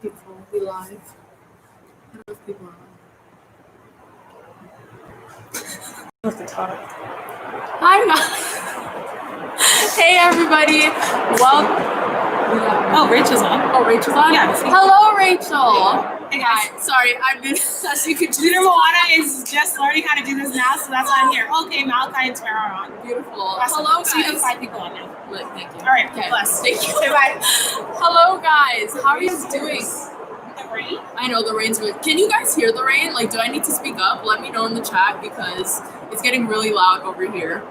Beautiful. We live. I don't know if people are on. With the top. Hi, guys. Hey, everybody. Well, Oh, Rachel's on. oh, Rachel's on? Yeah. Hello, Rachel. Hey guys. Hi. Sorry, I've been, as you could Junior Moana is just learning how to do this now, so that's why I'm here. Okay, Malachi and Tara are on. beautiful. Awesome. Hello, So you have guys. 5 people on now. Look, thank you. All right, Okay. bless. Thank you. Say bye. Hello, guys. How are you doing? The rain? I know the rain's really. Can you guys hear the rain? Like, do I need to speak up? Let me know in the chat because it's getting really loud over here.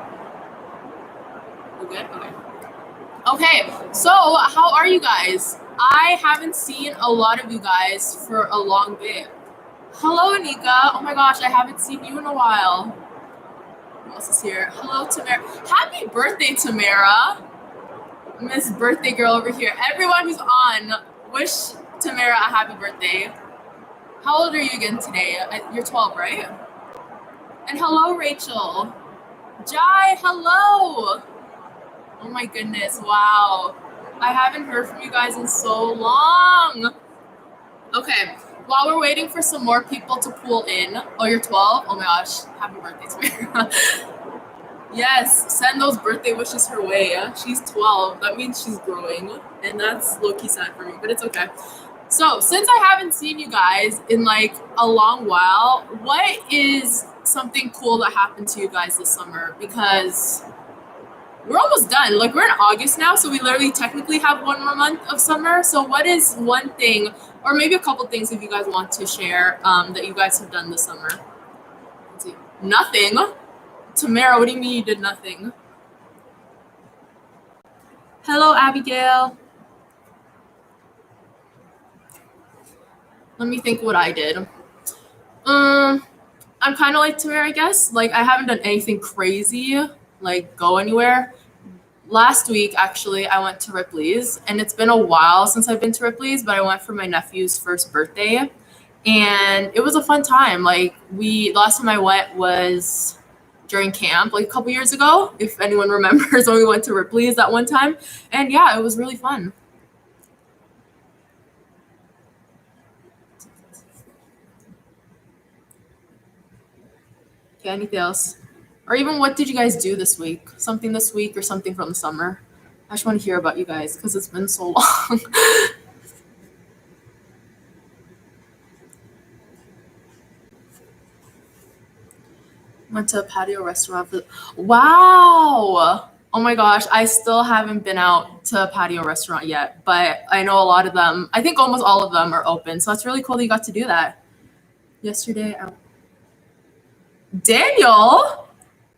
We're good? Okay. Okay, so how are you guys? I haven't seen a lot of you guys for a long bit. Hello, Anika. Oh my gosh, I haven't seen you in a while. Who else is here? Hello, Tamara. Happy birthday, Tamara. Miss Birthday Girl over here. Everyone who's on, wish Tamara a happy birthday. How old are you again today? You're 12, right? And hello, Rachel. Jai, hello. Oh my goodness, wow. I haven't heard from you guys in so long. Okay, while we're waiting for some more people to pool in. Oh, you're 12? Oh my gosh, happy birthday, Tamara. Yes, send those birthday wishes her way. She's 12. That means she's growing. And that's low-key sad for me, but it's okay. So, since I haven't seen you guys in like a long while, what is something cool that happened to you guys this summer? Because we're almost done. Like, we're in August now, so we literally technically have one more month of summer. So, what is one thing, or maybe a couple things if you guys want to share, that you guys have done this summer? Let's see. Nothing. Tamara, what do you mean you did nothing? Hello, Abigail. Let me think what I did. I'm kind of like Tamara, I guess. Like, I haven't done anything crazy, like go anywhere. Last week, actually, I went to Ripley's, and it's been a while since I've been to Ripley's, but I went for my nephew's first birthday, and it was a fun time. Like, last time I went was during camp, like a couple years ago, if anyone remembers when we went to Ripley's that one time, and yeah, it was really fun. Okay, anything else? Or even what did you guys do this week? Something this week or something from the summer? I just want to hear about you guys because it's been so long. Went to a patio restaurant. Wow! Oh my gosh, I still haven't been out to a patio restaurant yet, but I know a lot of them, I think almost all of them are open. So that's really cool that you got to do that. Yesterday, Daniel?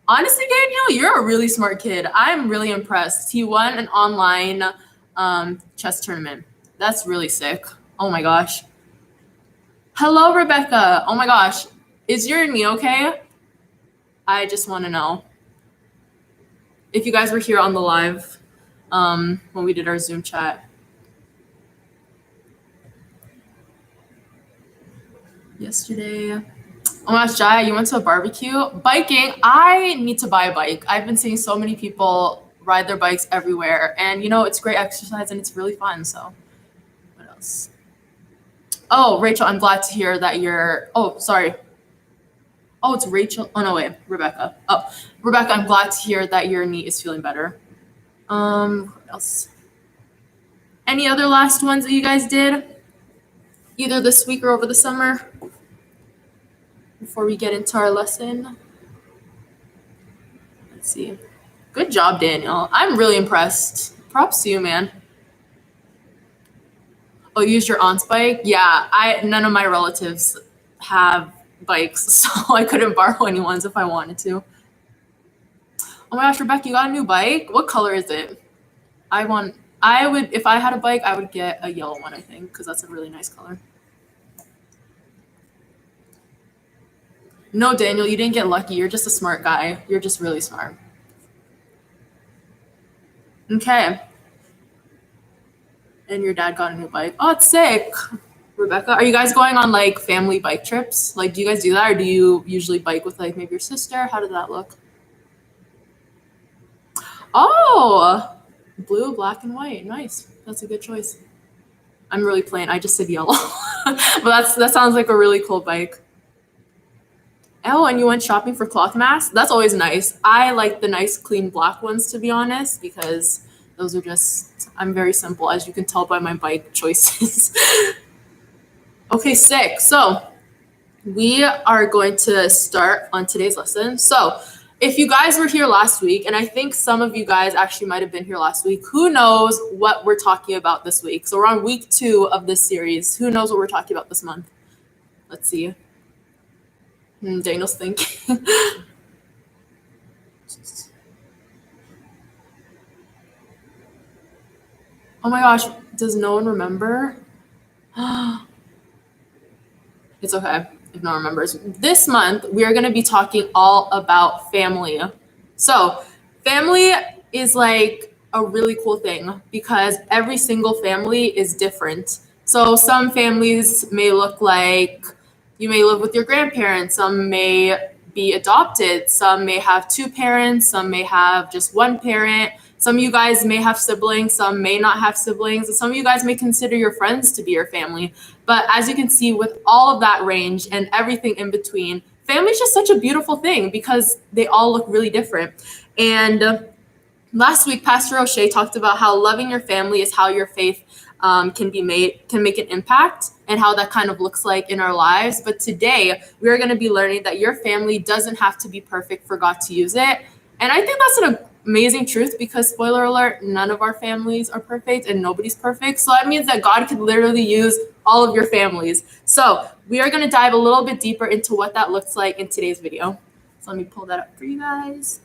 Honestly, Daniel, you're a really smart kid. I'm really impressed. He won an online chess tournament. That's really sick. Oh my gosh. Hello, Rebecca. Oh my gosh. Is your knee okay? I just want to know if you guys were here on the live when we did our Zoom chat. Yesterday. Oh my gosh, Jaya, you went to a barbecue? Biking. I need to buy a bike. I've been seeing so many people ride their bikes everywhere. And, you know, it's great exercise and it's really fun. So, what else? Oh, Rachel, I'm glad to hear that you're... Oh, sorry. Oh, it's Rachel. Oh, no, wait. Rebecca. Oh, Rebecca, I'm glad to hear that your knee is feeling better. What else? Any other last ones that you guys did? Either this week or over the summer? Before we get into our lesson. Let's see. Good job, Daniel. I'm really impressed. Props to you, man. Oh, you used your aunt's bike? Yeah, none of my relatives have bikes, so I couldn't borrow anyone's if I wanted to. Oh my gosh, Rebecca, you got a new bike? What color is it? If I had a bike, I would get a yellow one, I think, because that's a really nice color. No, Daniel, you didn't get lucky. You're just a smart guy. You're just really smart. Okay. And your dad got a new bike. Oh, it's sick. Rebecca, are you guys going on like family bike trips? Like, do you guys do that, or do you usually bike with like maybe your sister? How did that look? Oh, blue, black, and white. Nice. That's a good choice. I'm really plain. I just said yellow. But that sounds like a really cool bike. Oh, and you went shopping for cloth masks? That's always nice. I like the nice, clean black ones, to be honest, because those are just, I'm very simple, as you can tell by my bike choices. Okay, sick. So we are going to start on today's lesson. So if you guys were here last week, and I think some of you guys actually might have been here last week, who knows what we're talking about this week? So we're on week 2 of this series. Who knows what we're talking about this month? Let's see. Daniel's thinking. Oh my gosh, does no one remember? It's okay if no one remembers. This month, we are going to be talking all about family. So, family is like a really cool thing because every single family is different. So, some families may look like you may live with your grandparents, some may be adopted, some may have 2 parents, some may have just 1 parent. Some of you guys may have siblings, some may not have siblings, and some of you guys may consider your friends to be your family. But as you can see, with all of that range and everything in between, family is just such a beautiful thing because they all look really different. And last week, Pastor O'Shea talked about how loving your family is how your faith can make an impact and how that kind of looks like in our lives. But today, we're going to be learning that your family doesn't have to be perfect for God to use it. And I think that's an amazing truth because, spoiler alert, none of our families are perfect and nobody's perfect. So that means that God could literally use all of your families. So we are going to dive a little bit deeper into what that looks like in today's video. So let me pull that up for you guys.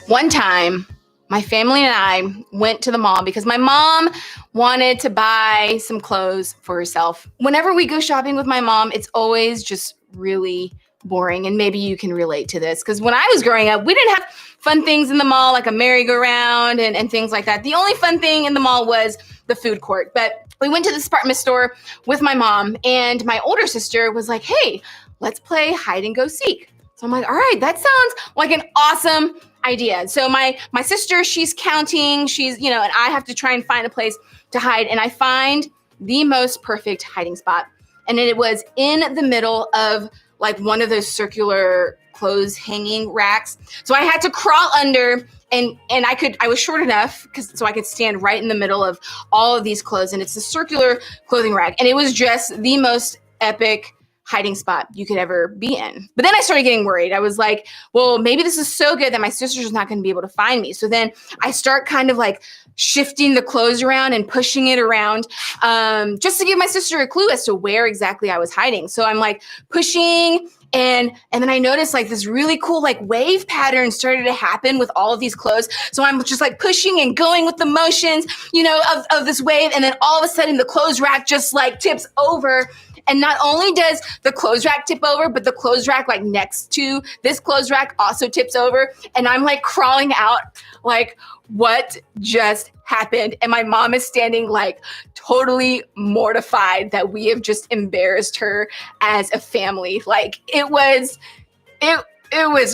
One time, my family and I went to the mall because my mom wanted to buy some clothes for herself. Whenever we go shopping with my mom, it's always just really boring. And maybe you can relate to this because when I was growing up, we didn't have fun things in the mall like a merry-go-round and things like that. The only fun thing in the mall was the food court. But we went to the department store with my mom, and my older sister was like, hey, let's play hide and go seek. So I'm like, all right, that sounds like an awesome idea. So my sister, she's counting, and I have to try and find a place to hide. And I find the most perfect hiding spot. And it was in the middle of like one of those circular clothes hanging racks. So I had to crawl under and I was short enough so I could stand right in the middle of all of these clothes. And it's a circular clothing rack. And it was just the most epic hiding spot you could ever be in. But then I started getting worried. I was like, well, maybe this is so good that my sister's not going to be able to find me. So then I start kind of like shifting the clothes around and pushing it around just to give my sister a clue as to where exactly I was hiding. So I'm like pushing and then I noticed like this really cool like wave pattern started to happen with all of these clothes. So I'm just like pushing and going with the motions, of this wave. And then all of a sudden the clothes rack just like tips over. And not only does the clothes rack tip over, but the clothes rack like next to this clothes rack also tips over. And I'm like crawling out like, what just happened? And my mom is standing like totally mortified that we have just embarrassed her as a family. Like it was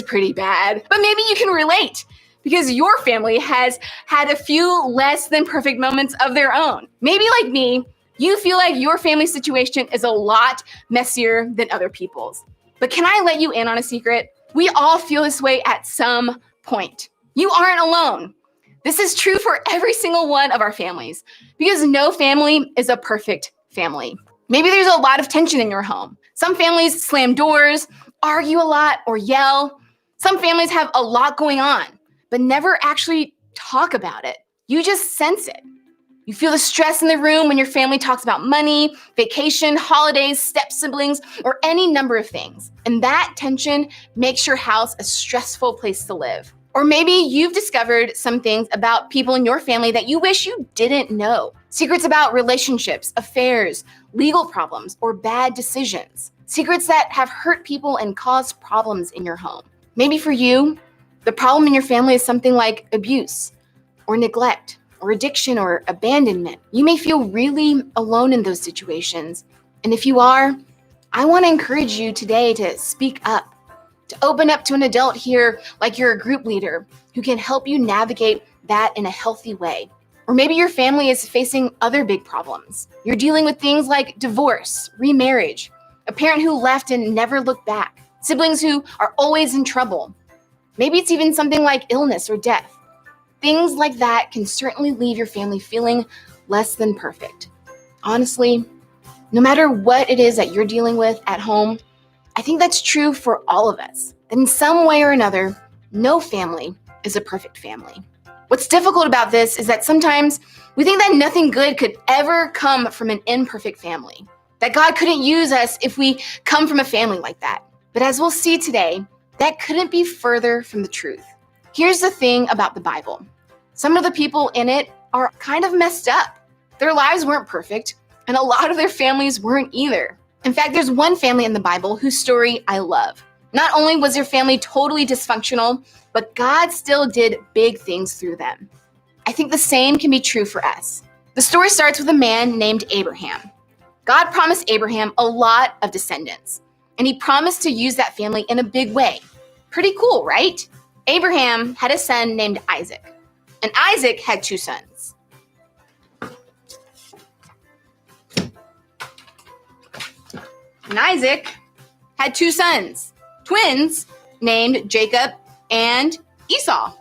pretty bad, but maybe you can relate because your family has had a few less than perfect moments of their own. Maybe like me, you feel like your family situation is a lot messier than other people's. But can I let you in on a secret? We all feel this way at some point. You aren't alone. This is true for every single one of our families because no family is a perfect family. Maybe there's a lot of tension in your home. Some families slam doors, argue a lot, or yell. Some families have a lot going on, but never actually talk about it. You just sense it. You feel the stress in the room when your family talks about money, vacation, holidays, step siblings, or any number of things. And that tension makes your house a stressful place to live. Or maybe you've discovered some things about people in your family that you wish you didn't know. Secrets about relationships, affairs, legal problems, or bad decisions. Secrets that have hurt people and caused problems in your home. Maybe for you, the problem in your family is something like abuse or neglect or addiction or abandonment. You may feel really alone in those situations. And if you are, I want to encourage you today to speak up, to open up to an adult here, like you're a group leader, who can help you navigate that in a healthy way. Or maybe your family is facing other big problems. You're dealing with things like divorce, remarriage, a parent who left and never looked back, siblings who are always in trouble. Maybe it's even something like illness or death. Things like that can certainly leave your family feeling less than perfect. Honestly, no matter what it is that you're dealing with at home, I think that's true for all of us. That in some way or another, no family is a perfect family. What's difficult about this is that sometimes we think that nothing good could ever come from an imperfect family, that God couldn't use us if we come from a family like that. But as we'll see today, that couldn't be further from the truth. Here's the thing about the Bible. Some of the people in it are kind of messed up. Their lives weren't perfect, and a lot of their families weren't either. In fact, there's one family in the Bible whose story I love. Not only was their family totally dysfunctional, but God still did big things through them. I think the same can be true for us. The story starts with a man named Abraham. God promised Abraham a lot of descendants, and he promised to use that family in a big way. Pretty cool, right? Abraham had a son named Isaac, and Isaac had two sons. And Isaac had two sons, twins named Jacob and Esau.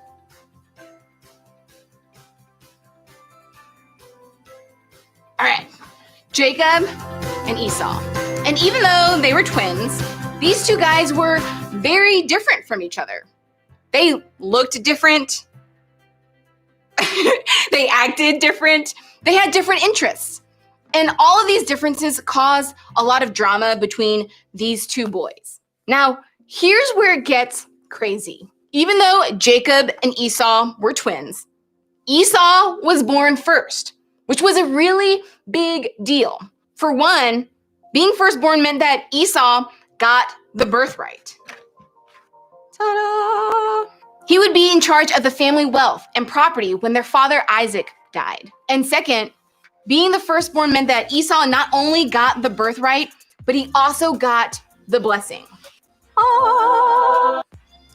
All right, Jacob and Esau. And even though they were twins, these two guys were very different from each other. They looked different. They acted different. They had different interests. And all of these differences caused a lot of drama between these two boys. Now, here's where it gets crazy. Even though Jacob and Esau were twins, Esau was born first, which was a really big deal. For one, being firstborn meant that Esau got the birthright. Ta-da! He would be in charge of the family wealth and property when their father Isaac died. And second, being the firstborn meant that Esau not only got the birthright, but he also got the blessing. Ah.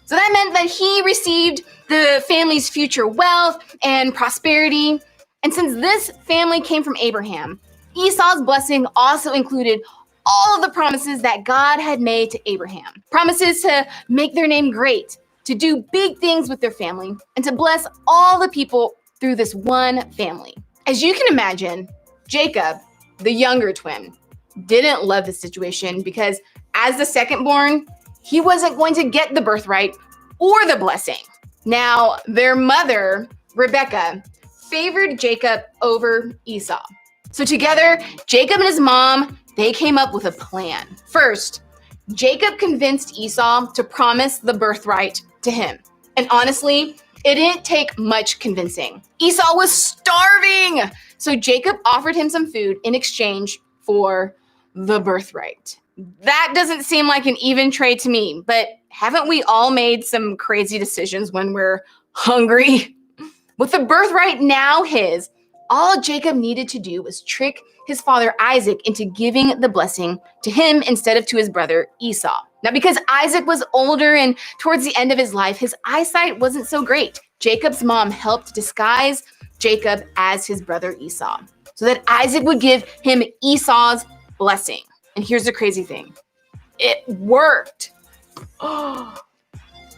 So that meant that he received the family's future wealth and prosperity. And since this family came from Abraham, Esau's blessing also included all of the promises that God had made to Abraham. Promises to make their name great, to do big things with their family, and to bless all the people through this one family. As you can imagine, Jacob, the younger twin, didn't love the situation because as the second born, he wasn't going to get the birthright or the blessing. Now, their mother, Rebecca, favored Jacob over Esau. So together, Jacob and his mom, they came up with a plan. First, Jacob convinced Esau to promise the birthright to him. And honestly, it didn't take much convincing. Esau was starving, so Jacob offered him some food in exchange for the birthright. That doesn't seem like an even trade to me, but haven't we all made some crazy decisions when we're hungry? With the birthright now his, all Jacob needed to do was trick his father Isaac into giving the blessing to him instead of to his brother Esau. Now, because Isaac was older and towards the end of his life, his eyesight wasn't so great. Jacob's mom helped disguise Jacob as his brother Esau so that Isaac would give him Esau's blessing. And here's the crazy thing. It worked.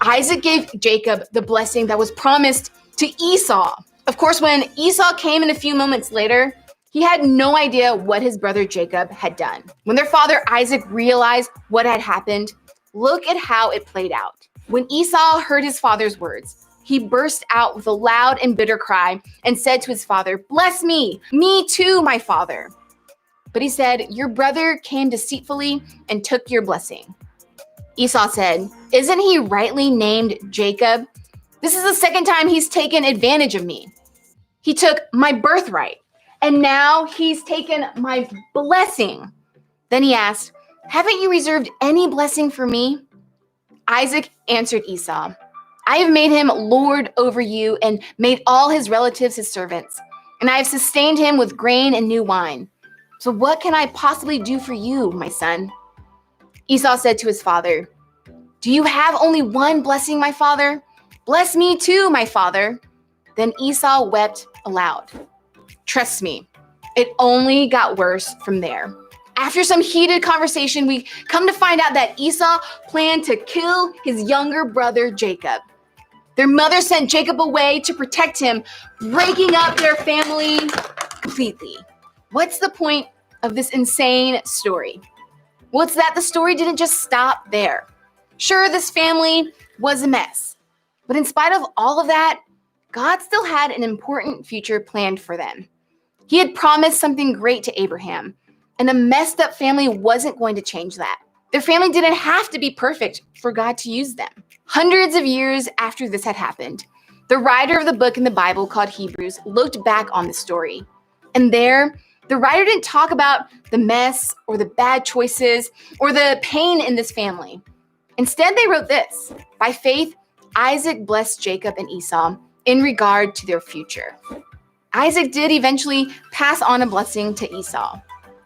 Isaac gave Jacob the blessing that was promised to Esau. Of course, when Esau came in a few moments later, he had no idea what his brother Jacob had done. When their father Isaac realized what had happened, look at how it played out. When Esau heard his father's words, he burst out with a loud and bitter cry and said to his father, "Bless me too, my father." But he said, "Your brother came deceitfully and took your blessing." Esau said, "Isn't he rightly named Jacob? This is the second time he's taken advantage of me. He took my birthright, and now he's taken my blessing." Then he asked, "Haven't you reserved any blessing for me?" Isaac answered Esau, I have made him lord over you and made all his relatives his servants, and I have sustained him with grain and new wine. So what can I possibly do for you, my son?" Esau said to his father, "Do you have only one blessing, my father? Bless me too, my father." Then Esau wept aloud. Trust me, it only got worse from there. After some heated conversation, we come to find out that Esau planned to kill his younger brother, Jacob. Their mother sent Jacob away to protect him, breaking up their family completely. What's the point of this insane story? Well, it's that the story didn't just stop there. Sure, this family was a mess, but in spite of all of that, God still had an important future planned for them. He had promised something great to Abraham, and a messed up family wasn't going to change that. Their family didn't have to be perfect for God to use them. Hundreds of years after this had happened, the writer of the book in the Bible called Hebrews looked back on the story. And there, the writer didn't talk about the mess or the bad choices or the pain in this family. Instead, they wrote this: "By faith, Isaac blessed Jacob and Esau in regard to their future." Isaac did eventually pass on a blessing to Esau.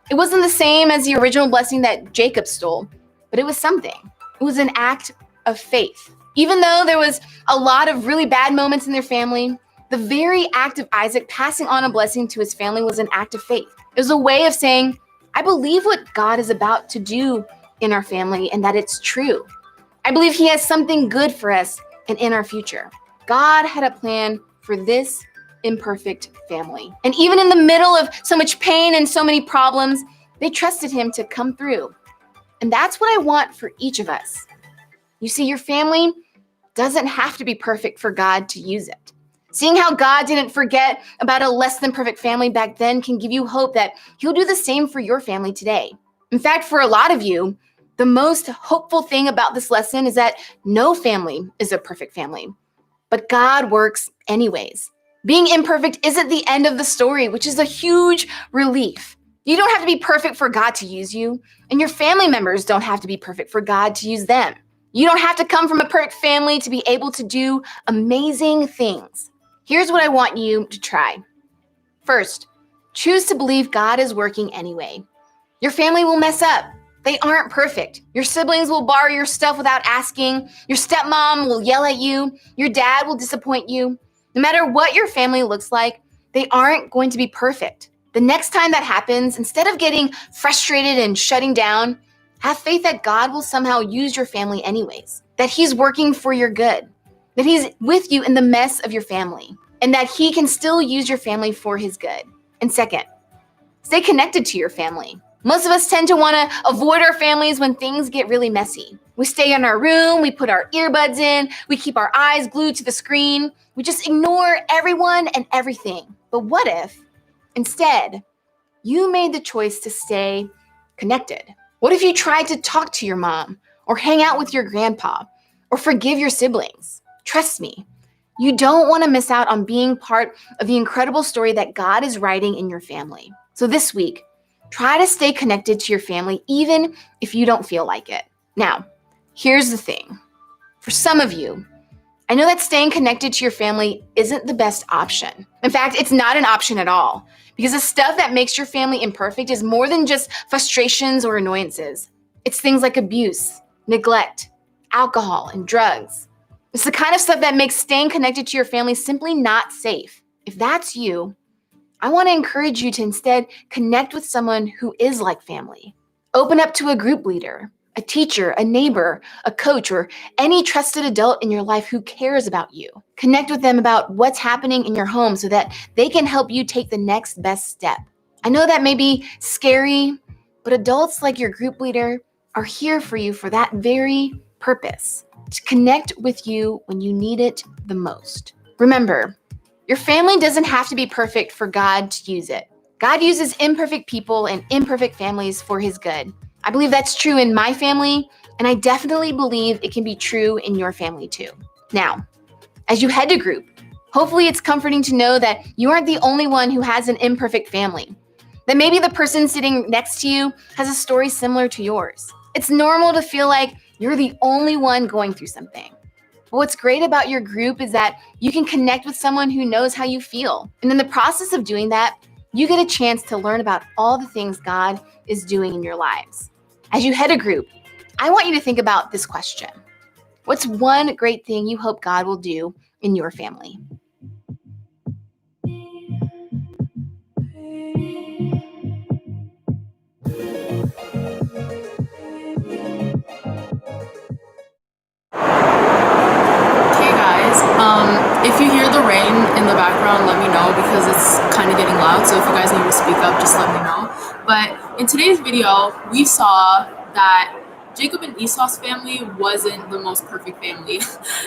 It wasn't the same as the original blessing that Jacob stole, but it was something. It was an act of faith. Even though there was a lot of really bad moments in their family, the very act of Isaac passing on a blessing to his family was an act of faith. It was a way of saying, I believe what God is about to do in our family and that it's true. I believe he has something good for us and in our future. God had a plan for this imperfect family. And even in the middle of so much pain and so many problems, they trusted him to come through. And that's what I want for each of us. You see, your family doesn't have to be perfect for God to use it. Seeing how God didn't forget about a less than perfect family back then can give you hope that he'll do the same for your family today. In fact, for a lot of you, the most hopeful thing about this lesson is that no family is a perfect family, but God works anyways. Being imperfect isn't the end of the story, which is a huge relief. You don't have to be perfect for God to use you, and your family members don't have to be perfect for God to use them. You don't have to come from a perfect family to be able to do amazing things. Here's what I want you to try. First, choose to believe God is working anyway. Your family will mess up. They aren't perfect. Your siblings will borrow your stuff without asking. Your stepmom will yell at you. Your dad will disappoint you. No matter what your family looks like, they aren't going to be perfect. The next time that happens, instead of getting frustrated and shutting down, have faith that God will somehow use your family anyways, that he's working for your good, that he's with you in the mess of your family, and that he can still use your family for his good. And second, stay connected to your family. Most of us tend to want to avoid our families when things get really messy. We stay in our room, we put our earbuds in, we keep our eyes glued to the screen, we just ignore everyone and everything. But what if, instead, you made the choice to stay connected? What if you tried to talk to your mom, or hang out with your grandpa, or forgive your siblings? Trust me, you don't want to miss out on being part of the incredible story that God is writing in your family. So this week, try to stay connected to your family even if you don't feel like it. Now, here's the thing. For some of you, I know that staying connected to your family isn't the best option. In fact, it's not an option at all, because the stuff that makes your family imperfect is more than just frustrations or annoyances. It's things like abuse, neglect, alcohol, and drugs. It's the kind of stuff that makes staying connected to your family simply not safe. If that's you, I want to encourage you to instead connect with someone who is like family. Open up to a group leader, a teacher, a neighbor, a coach, or any trusted adult in your life who cares about you. Connect with them about what's happening in your home so that they can help you take the next best step. I know that may be scary, but adults like your group leader are here for you for that very purpose, to connect with you when you need it the most. Remember, your family doesn't have to be perfect for God to use it. God uses imperfect people and imperfect families for his good. I believe that's true in my family, and I definitely believe it can be true in your family too. Now, as you head to group, hopefully it's comforting to know that you aren't the only one who has an imperfect family, that maybe the person sitting next to you has a story similar to yours. It's normal to feel like you're the only one going through something. But what's great about your group is that you can connect with someone who knows how you feel. And in the process of doing that, you get a chance to learn about all the things God is doing in your lives. As you head a group, I want you to think about this question. What's one great thing you hope God will do in your family? Okay, guys. If you hear the rain in the background, let me know because it's kind of getting loud. So if you guys need to speak up, just let me know. But in today's video, we saw that Jacob and Esau's family wasn't the most perfect family.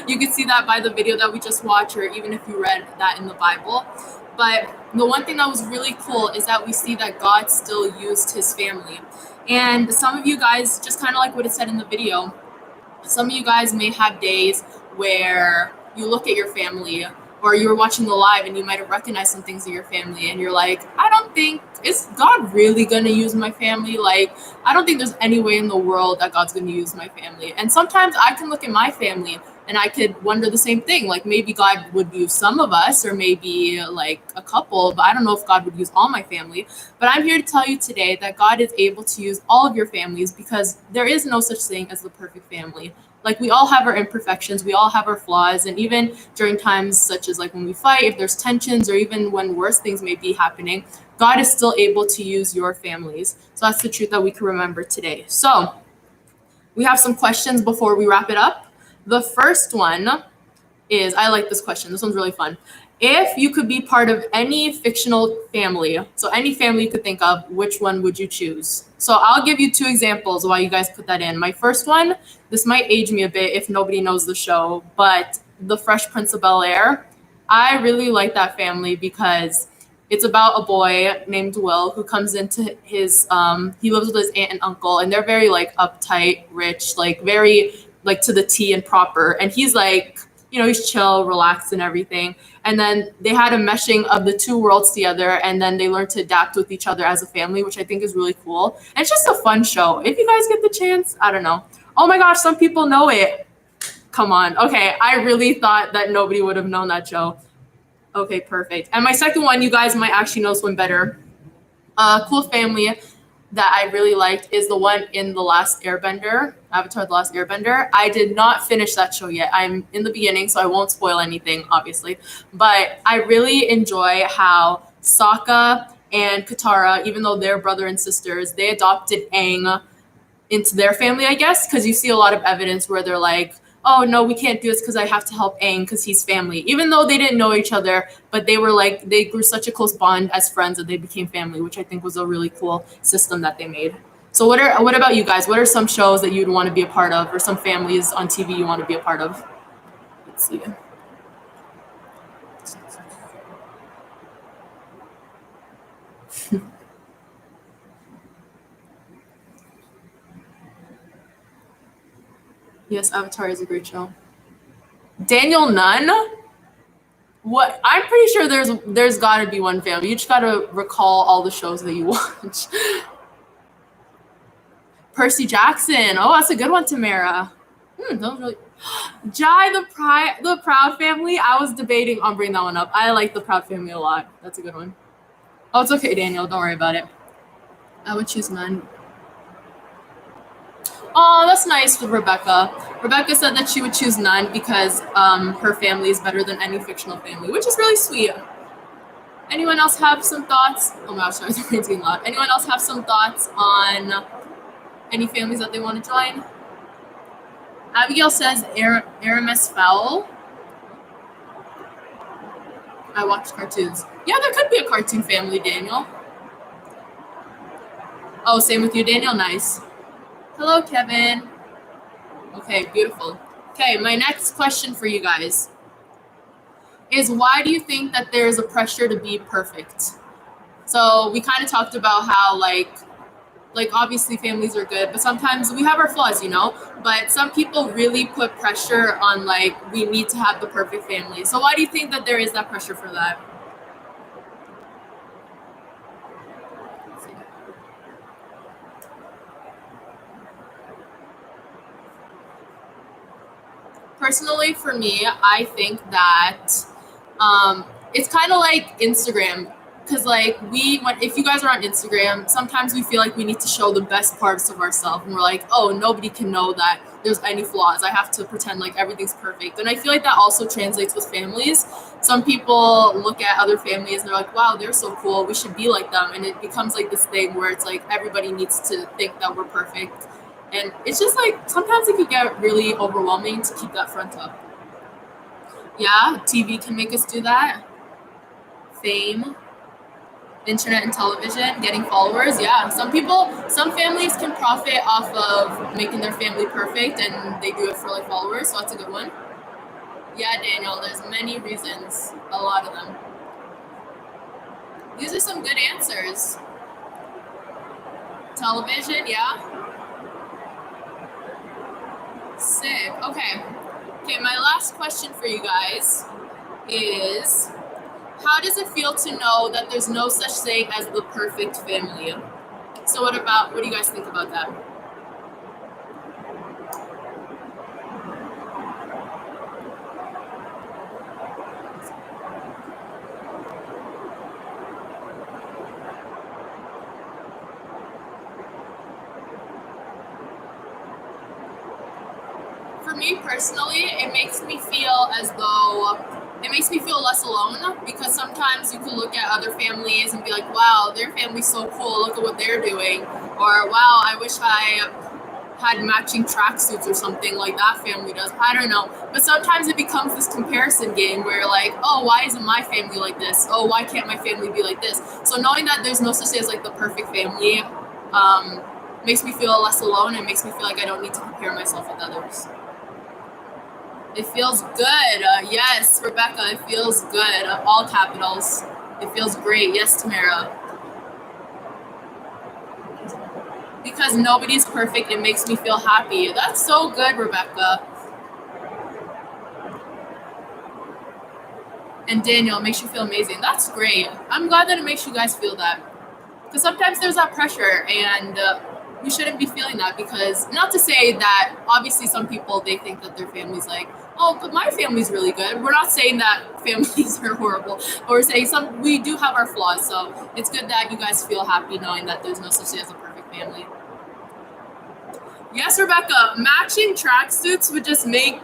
You can see that by the video that we just watched, or even if you read that in the Bible. But the one thing that was really cool is that we see that God still used his family. And some of you guys, just kind of like what it said in the video, some of you guys may have days where you look at your family or you're watching the live and you might have recognized some things of your family and you're like, I don't think, is God really going to use my family? Like, I don't think there's any way in the world that God's going to use my family. And sometimes I can look at my family and I could wonder the same thing. Like, maybe God would use some of us or maybe like a couple, but I don't know if God would use all my family. But I'm here to tell you today that God is able to use all of your families because there is no such thing as the perfect family. Like, we all have our imperfections, we all have our flaws, and even during times such as like when we fight, if there's tensions, or even when worse things may be happening, God is still able to use your families. So that's the truth that we can remember today. So we have some questions before we wrap it up. The first one is, I like this question. This one's really fun. If you could be part of any fictional family, so any family you could think of, which one would you choose? So I'll give you two examples while you guys put that in. My first one, this might age me a bit if nobody knows the show, but The Fresh Prince of Bel-Air. I really like that family because it's about a boy named Will who comes into his, he lives with his aunt and uncle, and they're very like uptight, rich, like very like to the T and proper. And he's like, you know, he's chill, relaxed, and everything. And then they had a meshing of the two worlds together, and then they learned to adapt with each other as a family, which I think is really cool. And it's just a fun show. If you guys get the chance, I don't know. Oh my gosh, some people know it. Come on. Okay, I really thought that nobody would have known that show. Okay, perfect. And my second one, you guys might actually know this one better. Cool family that I really liked is the one in The Last Airbender, Avatar: The Last Airbender. I did not finish that show yet. I'm in the beginning, so I won't spoil anything, obviously. But I really enjoy how Sokka and Katara, even though they're brother and sisters, they adopted Aang into their family, I guess, because you see a lot of evidence where they're like, oh no, we can't do this because I have to help Aang because he's family. Even though they didn't know each other, but they were like, they grew such a close bond as friends that they became family, which I think was a really cool system that they made. So what about you guys? What are some shows that you'd want to be a part of, or some families on TV you want to be a part of? Let's see. Yes, Avatar is a great show. Daniel Nunn? What? I'm pretty sure there's got to be one family. You just got to recall all the shows that you watch. Percy Jackson. Oh, that's a good one, Tamara. That was really. Jai the Proud Family. I was debating on bringing that one up. I like the Proud Family a lot. That's a good one. Oh, it's okay, Daniel. Don't worry about it. I would choose none. Oh, that's nice with Rebecca. Rebecca said that she would choose none because her family is better than any fictional family, which is really sweet. Anyone else have some thoughts? Oh my gosh, sorry, the rain's getting loud. Anyone else have some thoughts on any families that they want to join? Abigail says Aramis Fowl. I watch cartoons. Yeah, there could be a cartoon family, Daniel. Oh, same with you, Daniel. Nice. Hello, Kevin. Okay, beautiful. Okay, my next question for you guys is, why do you think that there's a pressure to be perfect? So we kind of talked about how like obviously families are good, but sometimes we have our flaws, you know? But some people really put pressure on like, we need to have the perfect family. So why do you think that there is that pressure for that? personally for me, I think that it's kind of like Instagram. Because like if you guys are on Instagram, sometimes we feel like we need to show the best parts of ourselves, and we're like, oh, nobody can know that there's any flaws. I have to pretend like everything's perfect. And I feel like that also translates with families. Some people look at other families and they're like, wow, they're so cool, we should be like them. And it becomes like this thing where it's like everybody needs to think that we're perfect. And it's just like sometimes it can get really overwhelming to keep that front up. Yeah, TV can make us do that. Fame, internet and television, getting followers. Yeah, some families can profit off of making their family perfect, and they do it for like followers, so that's a good one. Yeah, Daniel, there's many reasons, a lot of them. These are some good answers. Television, yeah. Sick. Okay, my last question for you guys is, how does it feel to know that there's no such thing as the perfect family? So what do you guys think about that? For me personally, it makes me feel less alone, because sometimes you can look at other families and be like, wow, their family's so cool, look at what they're doing. Or wow, I wish I had matching tracksuits or something like that family does. I don't know. But sometimes it becomes this comparison game where you're like, oh, why isn't my family like this? Oh, why can't my family be like this? So knowing that there's no such thing as like the perfect family makes me feel less alone, and makes me feel like I don't need to compare myself with others. It feels good. Yes, Rebecca, it feels good. All capitals. It feels great. Yes, Tamara. Because nobody's perfect, it makes me feel happy. That's so good, Rebecca. And Daniel, it makes you feel amazing. That's great. I'm glad that it makes you guys feel that. Because sometimes there's that pressure, and we shouldn't be feeling that, because not to say that obviously some people, they think that their family's like, oh, but my family's really good. We're not saying that families are horrible, or we're saying we do have our flaws. So it's good that you guys feel happy knowing that there's no such thing as a perfect family. Yes, Rebecca, matching tracksuits would just make,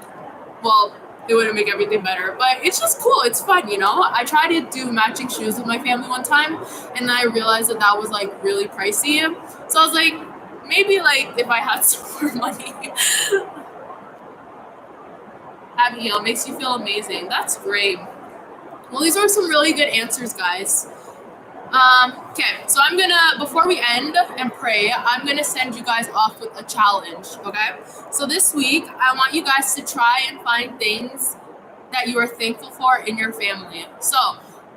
well, it wouldn't make everything better, but it's just cool. It's fun, you know? I tried to do matching shoes with my family one time, and then I realized that was like really pricey. So I was like, maybe like if I had some more money. Abigail, makes you feel amazing. That's great. Well, these are some really good answers, guys. Okay, so before we end and pray, I'm gonna send you guys off with a challenge, okay? So this week, I want you guys to try and find things that you are thankful for in your family. So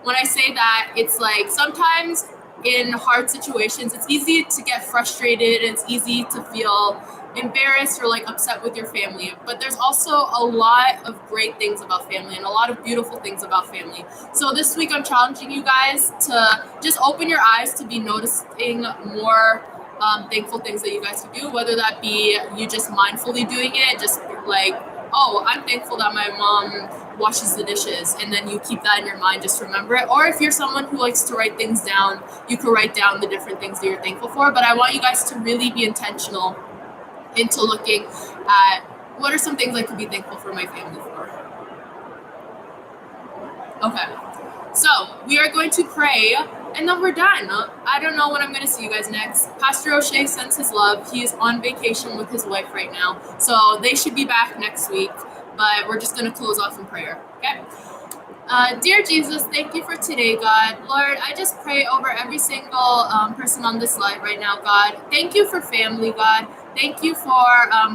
when I say that, it's like sometimes in hard situations, it's easy to get frustrated, and it's easy to feel embarrassed or like upset with your family, but there's also a lot of great things about family and a lot of beautiful things about family. So this week I'm challenging you guys to just open your eyes to be noticing more thankful things that you guys can do, whether that be you just mindfully doing it, just like, oh, I'm thankful that my mom washes the dishes, and then you keep that in your mind, just remember it. Or if you're someone who likes to write things down, you can write down the different things that you're thankful for. But I want you guys to really be intentional into looking at what are some things I could be thankful for my family for. Okay, so we are going to pray, and then we're done. I don't know when I'm going to see you guys next. Pastor O'Shea sends his love. He is on vacation with his wife right now, so they should be back next week, but we're just going to close off in prayer, okay? Dear Jesus, thank you for today, God. Lord, I just pray over every single person on this live right now, God. Thank you for family, God. Thank you for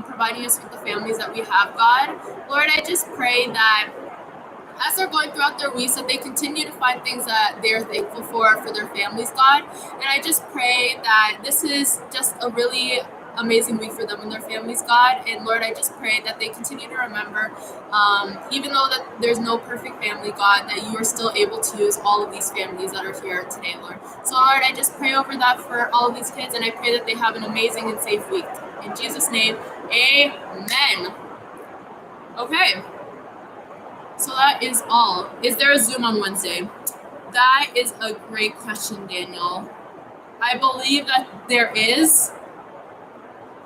providing us with the families that we have, God. Lord, I just pray that as they're going throughout their weeks, that they continue to find things that they're thankful for their families, God. And I just pray that this is just a really amazing week for them and their families, God. And Lord, I just pray that they continue to remember, even though that there's no perfect family, God, that you are still able to use all of these families that are here today, Lord. So Lord, I just pray over that for all of these kids, and I pray that they have an amazing and safe week. In Jesus' name, amen. Okay. So that is all. Is there a Zoom on Wednesday? That is a great question, Daniel. I believe that there is.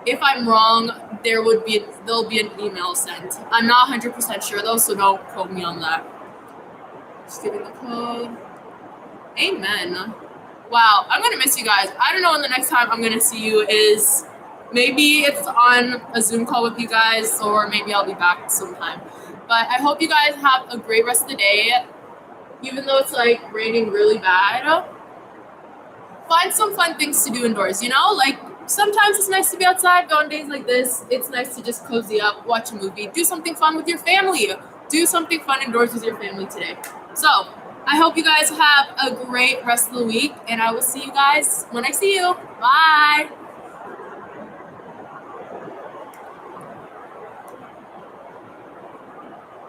If I'm wrong, there'll be an email sent. I'm not 100% sure though, so don't quote me on that. Just giving the code. Amen. Wow, I'm gonna miss you guys. I don't know when the next time I'm gonna see you is. Maybe it's on a Zoom call with you guys, or maybe I'll be back sometime. But I hope you guys have a great rest of the day. Even though it's like raining really bad, find some fun things to do indoors, you know? Like sometimes it's nice to be outside, but on days like this, it's nice to just cozy up, watch a movie, do something fun with your family. Do something fun indoors with your family today. So I hope you guys have a great rest of the week, and I will see you guys when I see you. Bye.